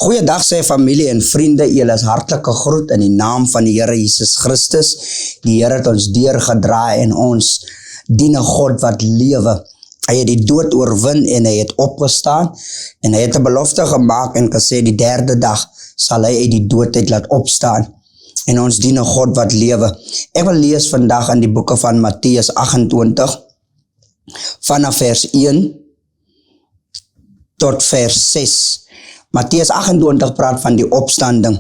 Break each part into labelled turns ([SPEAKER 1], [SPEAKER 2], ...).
[SPEAKER 1] Goeiedag sê familie en vriende, julle is hartlike groet in die naam van die Here Jesus Christus. Die Here het ons deurgedraai en ons dien 'n God wat lewe. Hy het die dood oorwin en hy het opgestaan en hy het 'n belofte gemaak en gesê die derde dag sal hy uit die doodheid laat opstaan. En ons dien 'n God wat lewe. Ek wil lees vandag in die boeke van Matteus 28 vanaf vers 1 tot vers 6. Matteus 28 praat van die opstanding.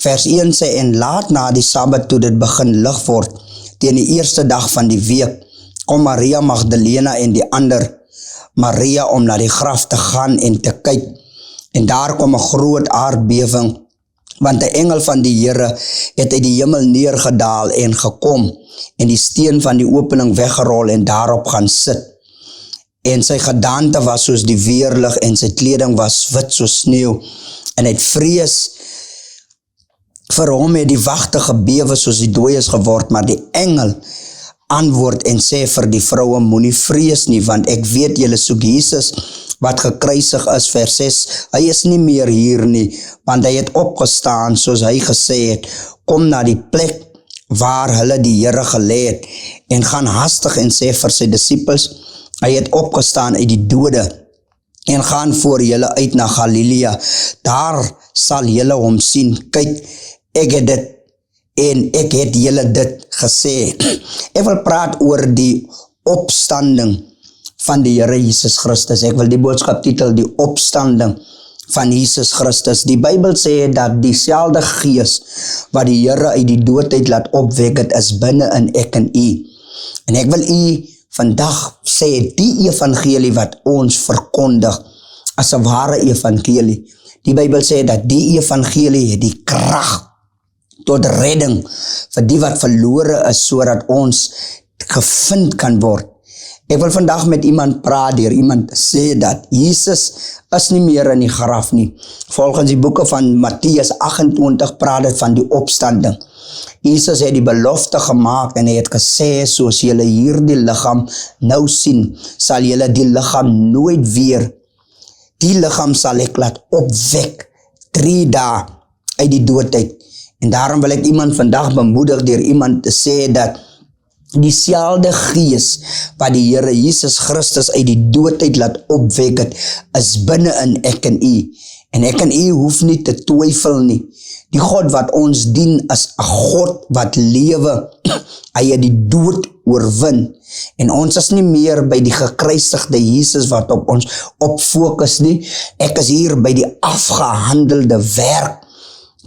[SPEAKER 1] Vers 1 sê, en laat na die Sabbat toe dit begin lig word, teen die eerste dag van die week, kom Maria Magdalena en die ander Maria om na die graf te gaan en te kyk. En daar kom 'n groot aardbewing, want 'n engel van die Here het uit die hemel neergedaal en gekom en die steen van die opening weggerol en daarop gaan sit. En sy gedaante was soos die weerlig en sy kleding was wit soos sneeu. En uit vrees vir hom het die wagte gebewe soos die dooies geword, maar die engel antwoord en sê vir die vroue, moenie vrees nie, want ek weet julle soek Jesus wat gekruisig is, vers 6, hy is nie meer hier nie, want hy het opgestaan soos hy gesê het, kom na die plek waar hulle die Here gelê het, en gaan hastig en sê vir sy disippels, hy het opgestaan uit die dode, en gaan voor julle uit na Galilea, daar sal julle hom sien, kyk, ek het dit, en ek het julle dit gesê. Ek wil praat oor die opstanding van die Here Jesus Christus. Ek wil die boodskap titel, die opstanding van Jesus Christus. Die Bybel sê dat dieselfde gees wat die Here uit die doodheid laat opwek het, is binne in ek en u. En ek wil u vandag sê, die evangelie wat ons verkondig, as 'n ware evangelie. Die Bybel sê dat die evangelie het die krag tot redding vir die wat verlore is, sodat ons gevind kan word. Ek wil vandag met iemand praat, deur iemand sê dat Jesus is nie meer in die graf nie. Volgens die boeke van Matteus 28 praat dit van die opstanding. Jesus het die belofte gemaak en hy het gesê, soos julle hierdie liggaam nou sien, sal julle die liggaam nooit weer. Die liggaam sal ek laat opwek 3 dae uit die doodheid. En daarom wil ek iemand vandag bemoedig deur iemand te sê dat dieselfde gees wat die Here Jesus Christus uit die doodheid laat opwek het, is binne in ek en u. En ek en u hoef nie te twyfel nie. Die God wat ons dien is 'n God wat lewe. Hy het die dood oorwin. En ons is nie meer by die gekruisigde Jesus wat op ons op fokus nie. Ek is hier by die afgehandelde werk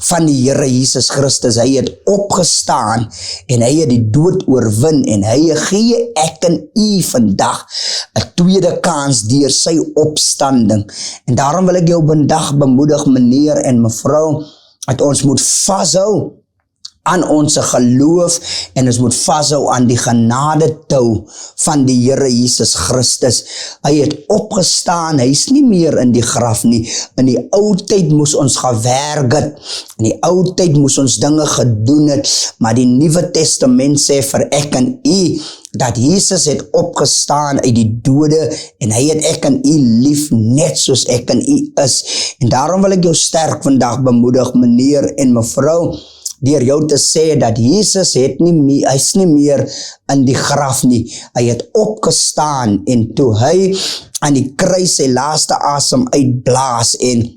[SPEAKER 1] van die Here Jesus Christus. Hy het opgestaan en hy het die dood oorwin en hy gee ek en u vandag 'n tweede kans deur sy opstanding. En daarom wil ek jou vandag bemoedig, meneer en mevrou, dat ons moet vashou aan ons geloof en ons moet vashou aan die genade tou van die Here Jesus Christus. Hy het opgestaan, hy is nie meer in die graf nie. In die ou tyd moes ons gewerk het, in die ou tyd moes ons dinge gedoen het, maar die Nuwe Testament sê vir ek en u, dat Jesus het opgestaan uit die dode en hy het ek en u lief net soos ek en u is. En daarom wil ek jou sterk vandag bemoedig, meneer en mevrou, deur jou te sê dat Jesus het nie, hy is nie meer in die graf nie. Hy het opgestaan en toe hy aan die kruis sy laaste asem uitblaas en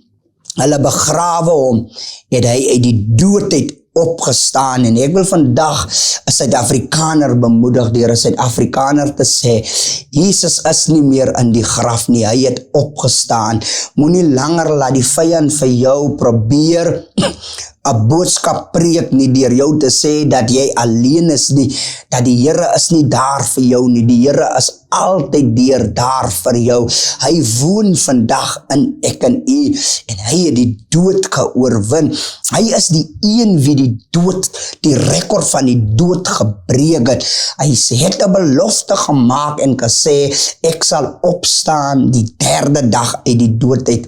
[SPEAKER 1] hulle begrawe hom, het hy uit die doodheid opgestaan. En ek wil vandag 'n Suid-Afrikaner bemoedig deur 'n Suid-Afrikaner te sê, Jesus is nie meer in die graf nie, hy het opgestaan. Moenie langer laat die vyand vir jou probeer 'n boodskap preek nie deur jou te sê dat jy alleen is nie, dat die Here is nie daar vir jou nie, die Here is altyd daar vir jou. Hy woon vandag in ek en u en hy het die dood geoorwin. Hy is die een wie die dood, die rekord van die dood gebreek het. Hy het 'n belofte gemaak en gesê, ek sal opstaan die derde dag uit die doodheid.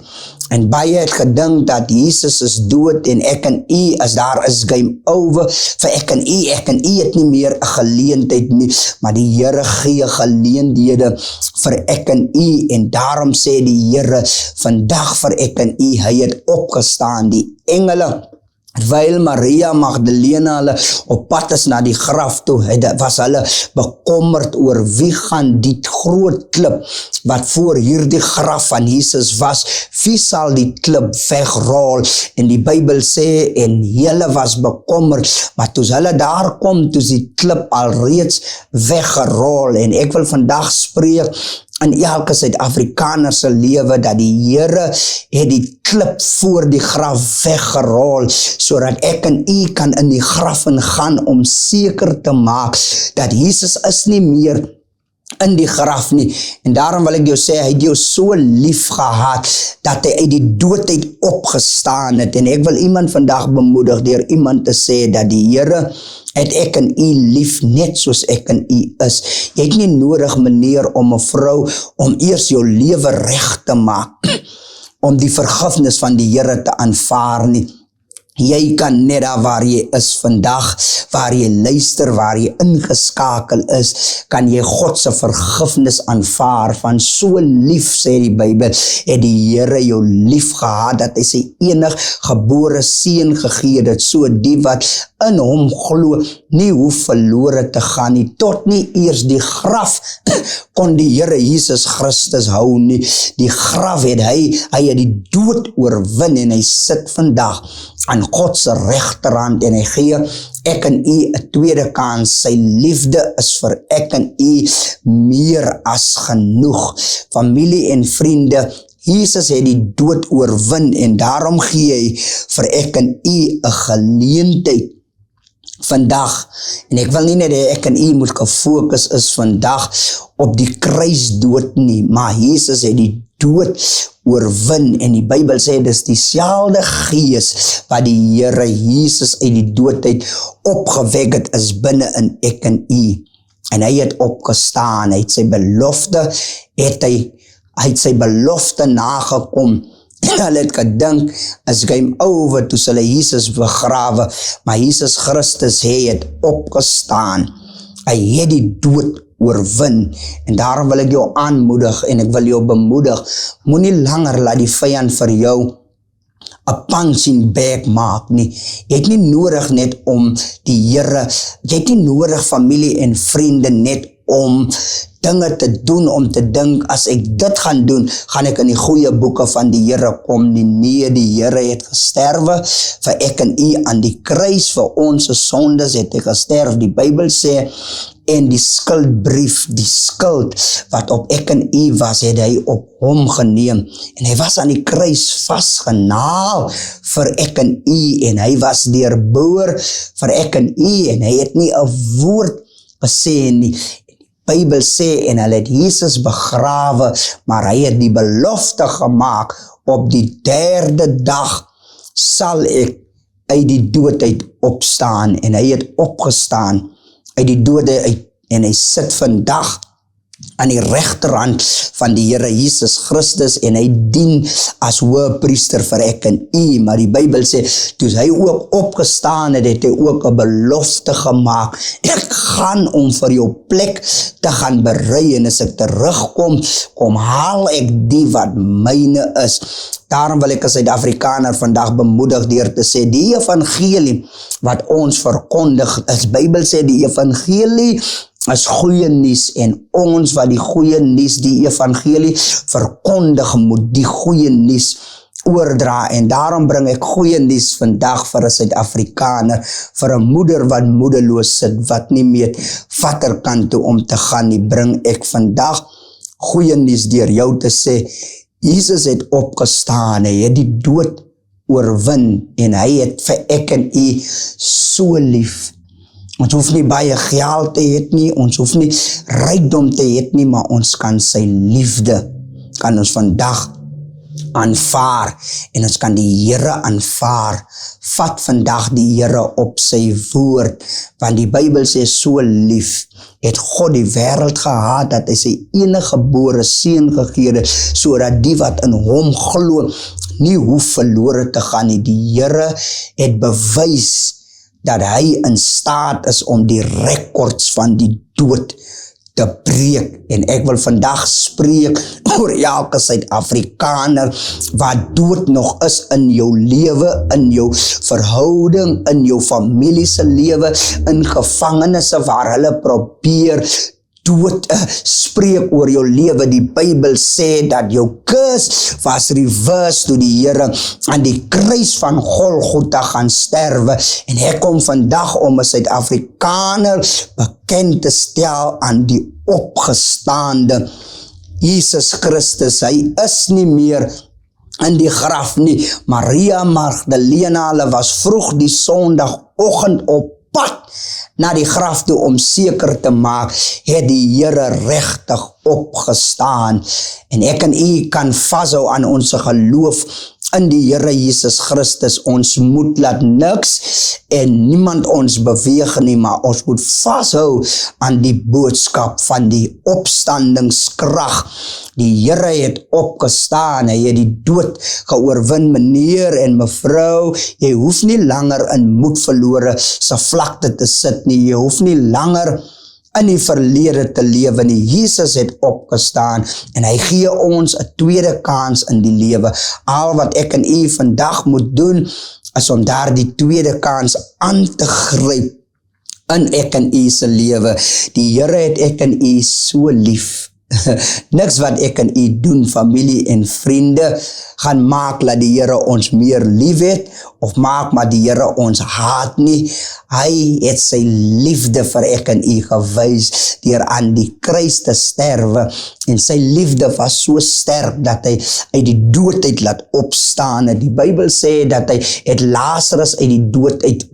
[SPEAKER 1] En baie het gedink dat Jesus is dood en ek en u, as daar is game over vir ek en u het nie meer 'n geleentheid nie, maar die Here gee geleenthede vir ek en u, en daarom sê die Here vandag vir ek en u, hy het opgestaan. Die engele, terwyl Maria Magdalena hulle op pad is na die graf toe, was hulle bekommerd oor wie gaan die groot klip wat voor hierdie graf van Jesus was, wie sal die klip wegrol? En die Bybel sê, en hulle was bekommerd, maar toe hulle daar kom, toe is die klip alreeds weggerol. En ek wil vandag spreek in elke Suid-Afrikaner se lewe, dat die Here het die klip voor die graf weggerol, sodat ek en u kan in die graf ingaan om seker te maak dat Jesus is nie meer in die graf nie. En daarom wil ek jou sê, hy het jou so lief gehad, dat hy uit die dood uit opgestaan het. En ek wil iemand vandag bemoedig deur iemand te sê, dat die Here het ek en u lief, net soos ek en u is. Jy het nie nodig, meneer, om 'n vrou, om eers jou lewe reg te maak, om die vergifnis van die Here te aanvaar nie. Jy kan net daar waar jy is vandag, waar jy luister, waar jy ingeskakel is, kan jy God se vergifnis aanvaar. Van so lief, sê die Bybel, het die Here jou lief gehad, dat hy sy enig gebore seun gegee het, so die wat in hom glo, nie hoef verlore te gaan nie, tot nie eers die graf kon die Here Jesus Christus hou nie. Die graf het hy het die dood oorwin, en hy sit vandag aan God se regterhand, en hy gee ek en u 'n tweede kans. Sy liefde is vir ek en u meer as genoeg. Familie en vriende, Jesus het die dood oorwin, en daarom gee hy vir ek en u 'n geleentheid vandag. En ek wil nie net ek en u moet gefokus is vandag op die kruisdood nie, maar Jesus het die dood oorwin, en die Bybel sê dis dieselfde Gees wat die Here Jesus uit die dood uit opgewek het, is binne in ek en u. En hy het opgestaan, hy het sy belofte, hy het sy belofte nagekom. Hulle het gedink, is game over, toe hulle Jesus begrawe, maar Jesus Christus het opgestaan. Hy het die dood oorwin, en daarom wil ek jou aanmoedig, en ek wil jou bemoedig, moenie langer laat die vyand vir jou 'n punching bag maak nie. Jy het nie nodig net om die Here, jy het nie nodig familie en vriende net om dinge te doen, om te dink, as ek dit gaan doen, gaan ek in die goeie boeke van die Here kom nie. Nee, die Here het gesterwe vir ek en u aan die kruis, vir ons sondes het hy gesterf. Die Bybel sê, en die skuldbrief, die skuld wat op ek en u was, het hy op hom geneem, en hy was aan die kruis vasgenaal vir ek en u, en hy was deurboor vir ek en u, en hy het nie 'n woord gesê nie. Bybel sê, en hulle het Jesus begrawe, maar hy het die belofte gemaak, op die 3de dag sal ek uit die dood uit opstaan, en hy het opgestaan uit die dode uit, en hy sit vandag aan die regterhand van die Here Jesus Christus, en hy dien as hoëpriester vir ek en u. Maar die Bybel sê, toe hy ook opgestaan het, het hy ook 'n belofte gemaak. Ek gaan om vir jou plek te gaan berei, en as ek terugkom, kom haal ek die wat myne is. Daarom wil ek as Suid-Afrikaner vandag bemoedig deur te sê, die evangelie wat ons verkondig, is Bybel sê die evangelie is goeie nuus, en ons wat die goeie nuus, die evangelie verkondig, moet die goeie nuus oordra, en daarom bring ek goeie nuus vandag vir 'n Suid-Afrikaner, vir 'n moeder wat moedeloos sit, wat nie weet watter kant toe om te gaan nie, bring ek vandag goeie nuus deur jou te sê, Jesus het opgestaan, hy het die dood oorwin, en hy het vir ek en u so lief. Ons hoef nie baie geld te hê nie, ons hoef nie rykdom te hê nie, maar ons kan sy liefde, kan ons vandag aanvaar en ons kan die Here aanvaar. Vat vandag die Here op sy woord, want die Bybel sê so lief het God die wêreld gehaat dat hy sy enige gebore seun gegee het, sodat die wat in hom glo nie hoef verlore te gaan nie. Die Here het bewys dat hy in staat is om die rekords van die dood te breek. En ek wil vandag spreek oor elke Suid-Afrikaner wat dood nog is in jou lewe, in jou verhouding, in jou familie se lewe, in gevangenisse waar hulle probeer dood spreek oor jou lewe. Die Bybel sê dat jou curse was reversed toe die Here aan die kruis van Golgotha gaan sterwe. En ek kom vandag om 'n Suid-Afrikaner bekend te stel aan die opgestaande Jesus Christus. Hy is nie meer in die graf nie. Maria Magdalena, hulle was vroeg die Sondagoggend op pad na die graf toe om seker te maak, het die Here regtig opgestaan. En ek en u kan vashou aan ons geloof in die Here Jesus Christus. Ons moet laat niks en niemand ons beweeg nie, maar ons moet vashou aan die boodskap van die opstandingskrag. Die Here het opgestaan, hy het die dood geoorwin. Meneer en mevrou, jy hoef nie langer in moed verlore se vlakte te sit nie, jy hoef nie langer in die verlede te lewe nie. Jesus het opgestaan en hy gee ons 'n tweede kans in die lewe. Al wat ek en u vandag moet doen is om daardie tweede kans aan te gryp in ek en u se lewe. Die Here het ek en u so lief. Niks wat ek en u doen, familie en vriende, gaan maak dat die Here ons meer lief het, of maak maar die Here ons haat nie. Hy het sy liefde vir ek en u gewys deur aan die kruis te sterwe, en sy liefde was so sterk dat hy uit die dood uit laat opstaan. Die Bybel sê dat hy het Lazarus uit die dood uit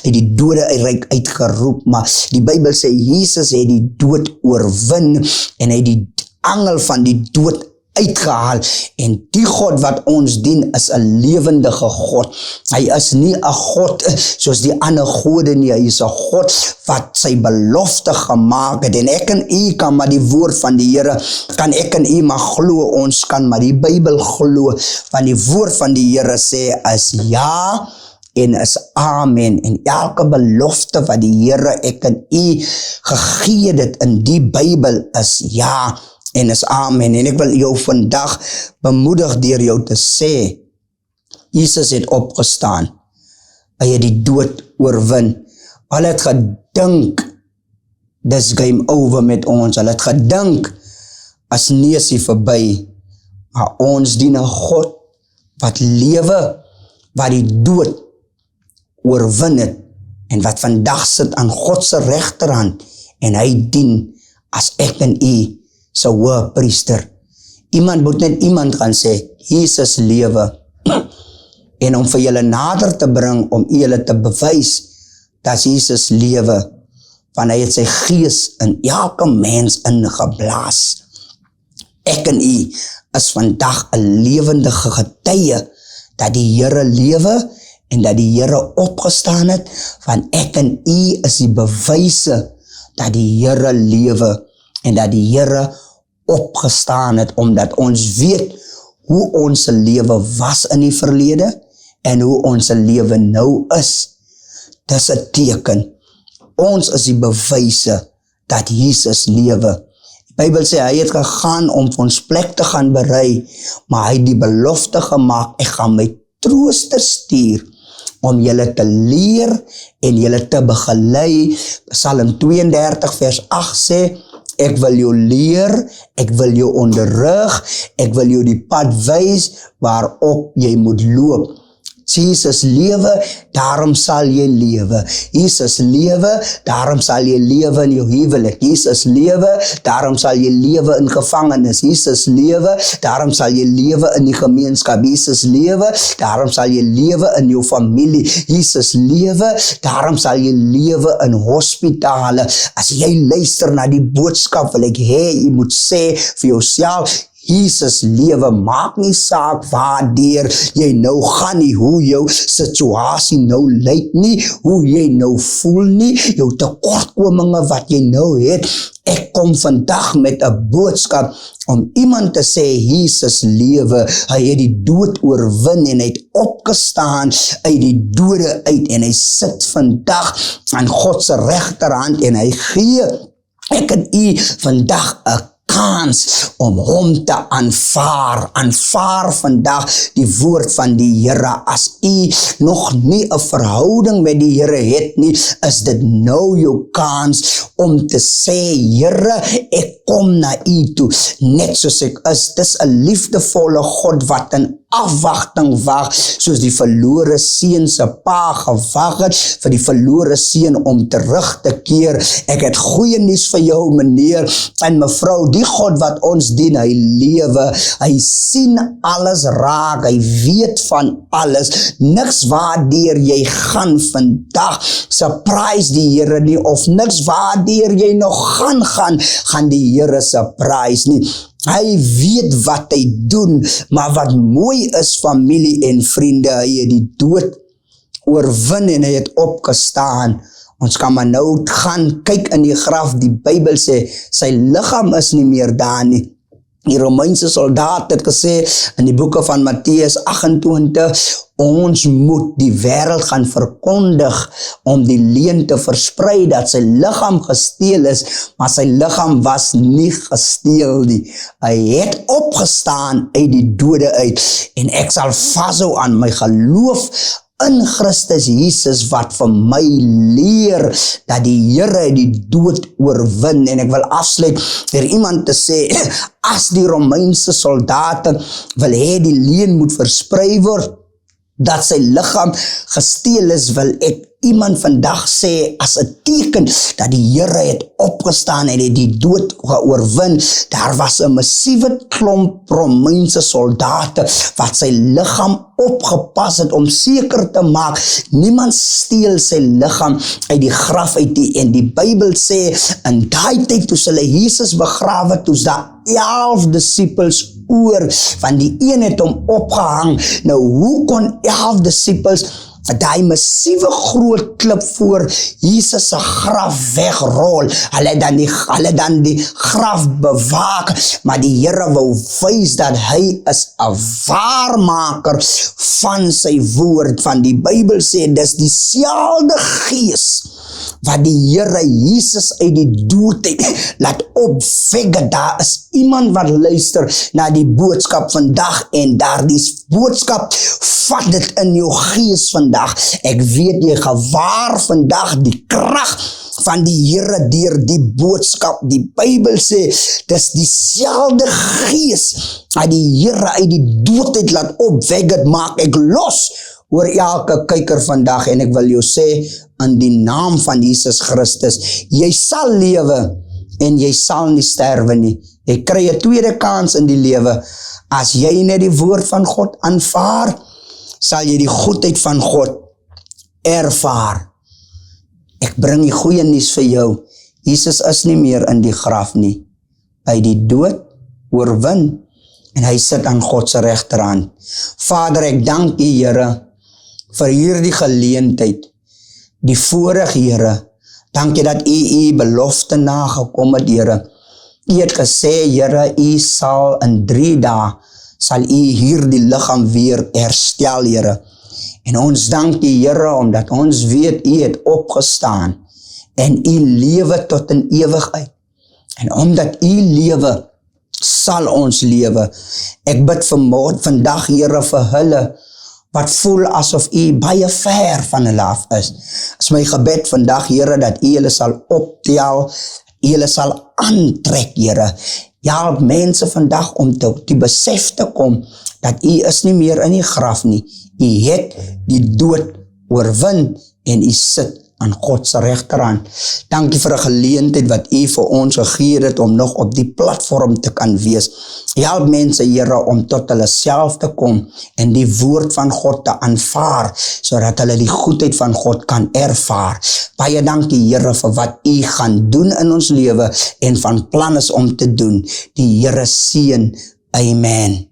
[SPEAKER 1] die doderyk uitgeroep, maar die Bybel sê Jesus het die dood oorwin en hy die angel van die dood uitgehaal. En die God wat ons dien is 'n lewendige God. Hy is nie 'n God soos die ander gode nie. Hy is 'n God wat sy belofte gemaak het. En ek en u kan maar die woord van die Here, kan ek en u maar glo, ons kan maar die Bybel glo, want die woord van die Here sê is ja en is amen. En elke belofte wat die Here ek en u gegee het in die Bybel is ja en is amen. En ek wil jou vandag bemoedig deur jou te sê, Jesus het opgestaan. Hy het die dood oorwin. Hulle het gedink, dis game over met ons. Hulle het gedink, as nie is hy verby. Maar ons dien 'n God wat lewe, wat die dood oorwin het, en wat vandag sit aan God se regterhand, en hy dien as ek en u se hoëpriester. Iemand moet net iemand gaan sê, Jesus lewe, en om vir julle nader te bring, om julle te bewys, dat Jesus lewe, want hy het sy gees in elke mens ingeblaas. Ek en u is vandag 'n lewendige getuie, dat die Here lewe, en dat die Here opgestaan het, want ek en u is die bewyse, dat die Here lewe, en dat die Here opgestaan het, omdat ons weet hoe ons lewe was in die verlede en hoe ons lewe nou is. Dis 'n teken. Ons is die bewyse dat Jesus lewe. Die Bybel sê hy het gegaan om vir ons plek te gaan berei, maar hy het die belofte gemaak, ek gaan my trooster stuur om julle te leer en julle te begelei. Psalm 32 vers 8 sê, ek wil jou leer, ek wil jou onderrig, ek wil jou die pad wys waarop jy moet loop. Jesus lewe, daarom sal jy lewe. Jesus lewe, daarom sal jy lewe in jou huwelik. Jesus lewe, daarom sal jy lewe in gevangenis. Jesus lewe, daarom sal jy lewe in die gemeenskap. Jesus lewe, daarom sal jy lewe in jou familie. Jesus lewe, daarom sal jy lewe in hospitale. As jy luister na die boodskap, wil ek hê jy moet sê vir jouself, Jesus lewe, maak nie saak waardeur jy nou gaan nie, hoe jou situasie nou lyk nie, hoe jy nou voel nie, jou tekortkominge wat jy nou het. Ek kom vandag met 'n boodskap om iemand te sê, Jesus lewe, hy het die dood oorwin en hy het opgestaan uit die dode uit en hy sit vandag aan God se regterhand en hy gee ek en u vandag 'n kans om hom te aanvaar. Aanvaar vandag die woord van die Here. As u nog nie 'n verhouding met die Here het nie, is dit nou jou kans om te sê, Here, ek kom na u toe, net soos ek is. Dis 'n liefdevolle God wat in afwagting wag, soos die verlore seun se pa gewag het vir die verlore seun om terug te keer. Ek het goeie nuus vir jou, meneer en mevrou, die God wat ons dien, hy lewe, hy sien alles raak, hy weet van alles, niks waardeur jy gaan vandag, surprise die Here nie, of niks waardeur jy nog gaan die Here surprise nie. Hy weet wat hy doen, maar wat mooi is, familie en vriende, hy het die dood oorwin en hy het opgestaan. Ons kan maar nou gaan kyk in die graf, die Bybel sê, sy liggaam is nie meer daar nie. Die Romeinse soldaat het gesê in die boeke van Matteus 28, ons moet die wêreld gaan verkondig om die leuen te versprei dat sy liggaam gesteel is, maar sy liggaam was nie gesteel nie. Hy het opgestaan uit die dode uit en ek sal vashou aan my geloof in Christus Jesus wat vir my leer dat die Here die dood oorwin. En ek wil afsluit deur iemand te sê, as die Romeinse soldate wil hê die leuen moet versprei word, dat sy liggaam gesteel is, wil ek iemand vandag sê as 'n teken dat die Here het opgestaan en het die dood geoorwin. Daar was 'n massiewe klomp Romeinse soldate wat sy liggaam opgepas het om seker te maak niemand steel sy liggaam uit die graf uit nie. En die Bybel sê in daai tyd toe hulle Jesus begrawe, toe's daar 11 disippels oor, van die een het hom opgehang. Nou hoe kon 11 disippels daai massiewe groot klip voor Jesus se graf wegrol? Hulle dan die graf bewaak, maar die Here wou wys dat hy is 'n waarmaker van sy woord. Van die Bybel sê dis dieselfde Gees wat die Here Jesus uit die dood het laat opwek. Daar is iemand wat luister na die boodskap vandag en daardie boodskap vat dit in jou gees vandag. Ek weet jy gewaar vandag die krag van die Here deur die boodskap. Die Bybel sê dis dieselfde Gees wat die Here uit die dood het laat opwek. Dit maak ek los oor elke kyker vandag en ek wil jou sê in die naam van Jesus Christus, jy sal lewe en jy sal nie sterwe nie. Jy kry 'n tweede kans in die lewe. As jy net die woord van God aanvaar, sal jy die goedheid van God ervaar. Ek bring die goeie nuus vir jou. Jesus is nie meer in die graf nie. Hy het die dood oorwin en hy sit aan God se regterhand. Vader, ek dank U, Here, vir hierdie geleentheid, die voorreg, Here. Dankie dat U belofte nagekom het, Here. U het gesê, Here, U sal in 3 dae sal U hierdie liggaam weer herstel, Here. En ons dank U, Here, omdat ons weet U het opgestaan en U lewe tot in ewigheid. En omdat U lewe, sal ons lewe. Ek bid vandag, Here, vir hulle wat voel asof U baie ver van hulle af is. Is my gebed vandag, Here, dat U hulle sal optel, U hulle sal aantrek, Here. Ja, mense vandag om tot die besef te kom dat U is nie meer in die graf nie. U het die dood oorwin en U sit aan God se regterhand. Dankie vir 'n geleentheid wat U vir ons gegee het om nog op die platform te kan wees. Help mense, Here, om tot hulle self te kom en die woord van God te aanvaar, sodat hulle die goedheid van God kan ervaar. Baie dankie, Here, vir wat U gaan doen in ons lewe en van plan is om te doen. Die Here seën Amen.